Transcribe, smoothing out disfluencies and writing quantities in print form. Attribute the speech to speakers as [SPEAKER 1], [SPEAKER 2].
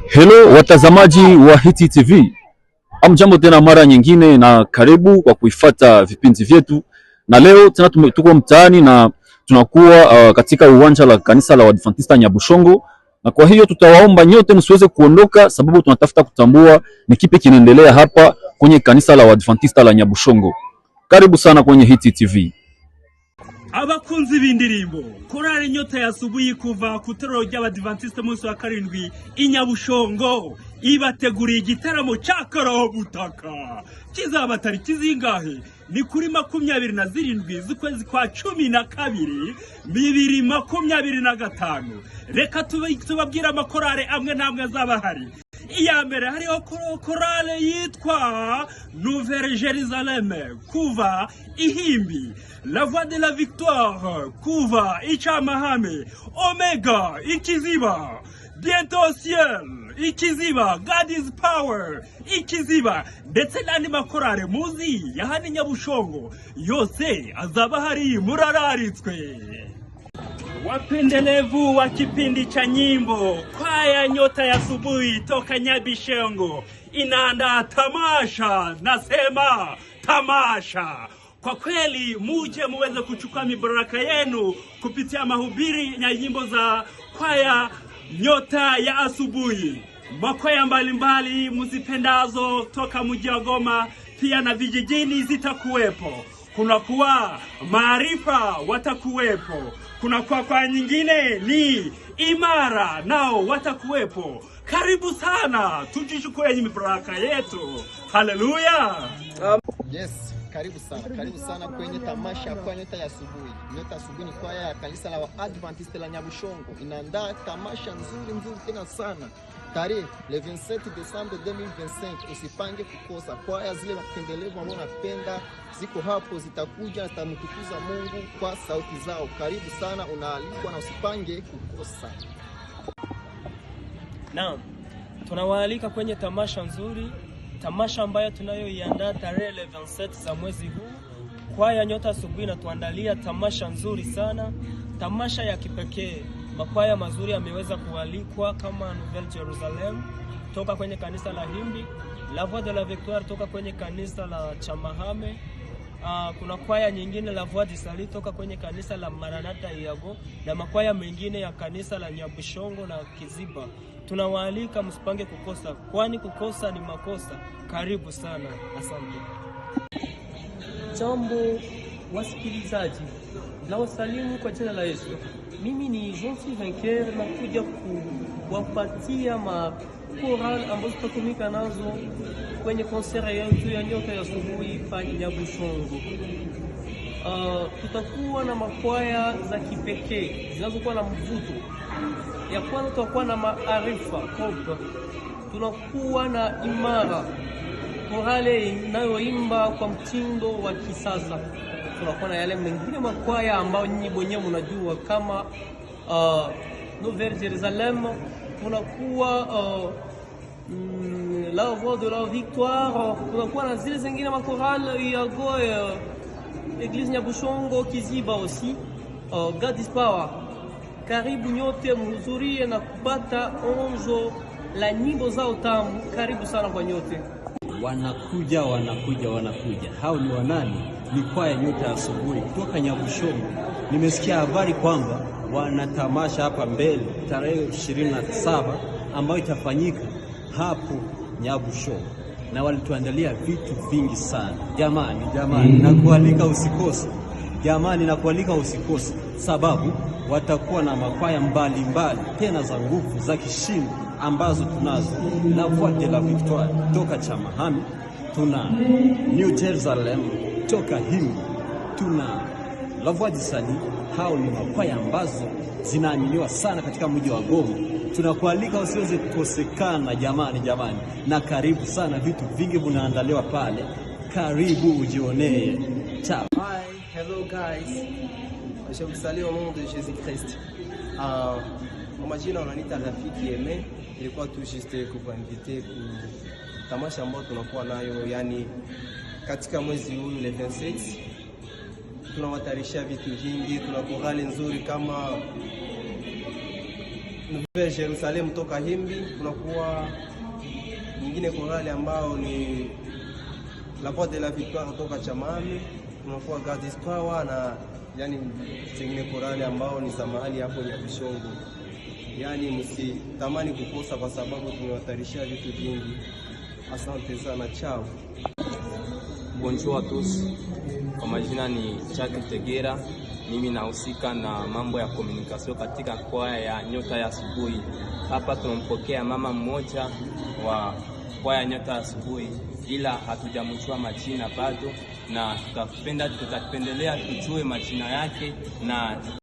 [SPEAKER 1] Hello watazamaji wa Hit TV. Amjambo tena mara nyingine na karibu kwa kuifuata vipindi vyetu. Na leo tena tuko mtaani na tunakuwa katika uwanja la kanisa la Waadventista Nyabushongo. Na kwa hiyo tutawaomba nyote msiweze kuondoka sababu tunatafuta kutambua ni kipi kinaendelea hapa kwenye kanisa la Waadventista la Nyabushongo. Karibu sana kwenye Hit TV.
[SPEAKER 2] Abakunzi b'indirimbo korali Nyota ya Asubuhi kuva ku itorero ry'Abadventista munsi wa karindwi Inyabushongo ibateguriye igitaramo cy'akaraho butaka kizaba tariki zingahe ni kuri 27 z'ukwezi kwa 12 2025. Reka tubabwira amakorale amwe namwe azaba hari. Iya mbere hariho korale yitwa Nouvelle Jérusalem kuva Ihimbi, La Voix de la Victoire kuva Ichamahame, Omega Ikiziba, Bientôt au Ciel Ikiziba, God is Power Ikiziba, ndetse n'andi makorale muzi yahani Nyabushongo yose azaba hari murararitswe. Wapendelevu wa kipindi cha nyimbo, kwaya Nyota ya Asubuhi toka Nyabushongo inaandaa tamasha, nasema tamasha. Kwa kweli muje muweze kuchukua mibaraka yenu kupitia mahubiri na nyimbo za kwaya Nyota ya Asubuhi. Makwaya mbalimbali muzipendazo toka mji wa Goma pia na vijijini zitakuwepo. Kuna kuwa Maarifa watakuwepo. Kuna kwa nyingine ni Imara nao watakuwepo. Karibu sana, tujichukue mibaraka yetu. Haleluya.
[SPEAKER 3] Yes, karibu sana kwenye tamasha kwa Nyota ya Asubuhi. Nyota ya Asubuhi ni kwaya ya kanisa la Waadventista la Nyabushongo. Inaandaa tamasha nzuri tena sana. Tarehe le 27 Desemba 2025, usipange kukosa. Kwaya zile wapendelevu ambao napenda ziko hapo, zitakuja zitamtukuza Mungu kwa sauti zao. Karibu sana, unaalikwa na usipange kukosa.
[SPEAKER 4] Naam, tunawaalika kwenye tamasha nzuri, tamasha ambayo tunayoiandaa tarehe 27 za mwezi huu. Kwaya Nyota Asubuhi inatuandalia tamasha nzuri sana, tamasha ya kipekee. Makwaya mazuri yameweza kualikwa kama Nouvelle Jérusalem toka kwenye kanisa la Himbi, La Voix de la Victoire toka kwenye kanisa la Chamahame. Kuna kwaya nyingine La Voix du Salut toka kwenye kanisa la Maranatha Iago, na makwaya mengine ya kanisa la Nyabushongo na Kiziba. Tunawaalika msipange kukosa, kwani kukosa ni makosa. Karibu sana, asante. Jambo wasikilizaji, na wasalimu kwa jina la Yesu. Mimi ni Jonsi Vainqueur na kuja kuwapatia makoral ambazo tutatumika nazo kwenye konsera yetu ya Nyota ya Asubuhi pa Nyabushongo. Tutakuwa na makwaya za kipekee zinazokuwa na mvuto. Ya kwanza tutakuwa na Maarifa Hope. Tunakuwa na Imara, korale inayoimba kwa mtindo wa kisasa. Tunakuwa na yale mengine makwaya ambao nyinyi wenyewe mnajua kama Nouvelle Jérusalem. Tunakuwa La Voix de la Victoire. Tunakuwa na zile zingine makorale ya Goye, Église Nyabushongo, Kiziba aussi, God is Power. Karibu nyote mhudhurie na kupata onjo la nyimbo zao tamu. Karibu sana kwa nyote.
[SPEAKER 5] Wanakuja. Hao ni wanani? Ni kwaya Nyota ya Asubuhi kutoka Nyabushongo. Nimesikia habari kwamba wanatamasha hapa mbele tarehe 27 ambayo itafanyika hapo Nyabushongo, na walituandalia vitu vingi sana. Jamani, nakualika usikose. Nakualika usikose sababu watakuwa na makwaya mbalimbali tena za nguvu za kishindo ambazo tunazo. La Voix de la Victoire toka Chamahame, tuna New Jerusalem toka Himbi, tuna La Voix du Salut. Hao ni makwaya ambazo zinaaminiwa sana katika mji wa Goma. Tunakualika usiweze kukosekana jamani, na karibu sana, vitu vingi vinaandaliwa pale. Karibu ujionee. Ciao.
[SPEAKER 6] Hi, hello guys. Je vous salue au nom de Jésus-Christ. Kwa majina wananiita Rafiki Eme. Ilikuwa tu juste kukuinvite ku tamasha ambayo tunakuwa nayo, yani katika mwezi huu le 27. Tunawatarisha vitu vingi, tuna korali nzuri kama Nouvelle Jerusalem toka Himbi, kunakuwa nyingine korali ambao ni La Voix de la Victoire toka Chamame, kunakuwa God's Power na yani zingine korali ambao ni za mahali hapo Nyabushongo. Yani msitamani kukosa kwa sababu tumewatarishia vitu vingi. Asante sana, chao.
[SPEAKER 7] Bonjour à tous. Kwa majina ni Chaki Tegera. Mimi nahusika na mambo ya communication katika kwaya ya Nyota ya Asubuhi. Hapa tunampokea mama mmoja wa kwaya Nyota ya Asubuhi, ila hatujamjua majina bado, na tutapendelea tujue majina yake na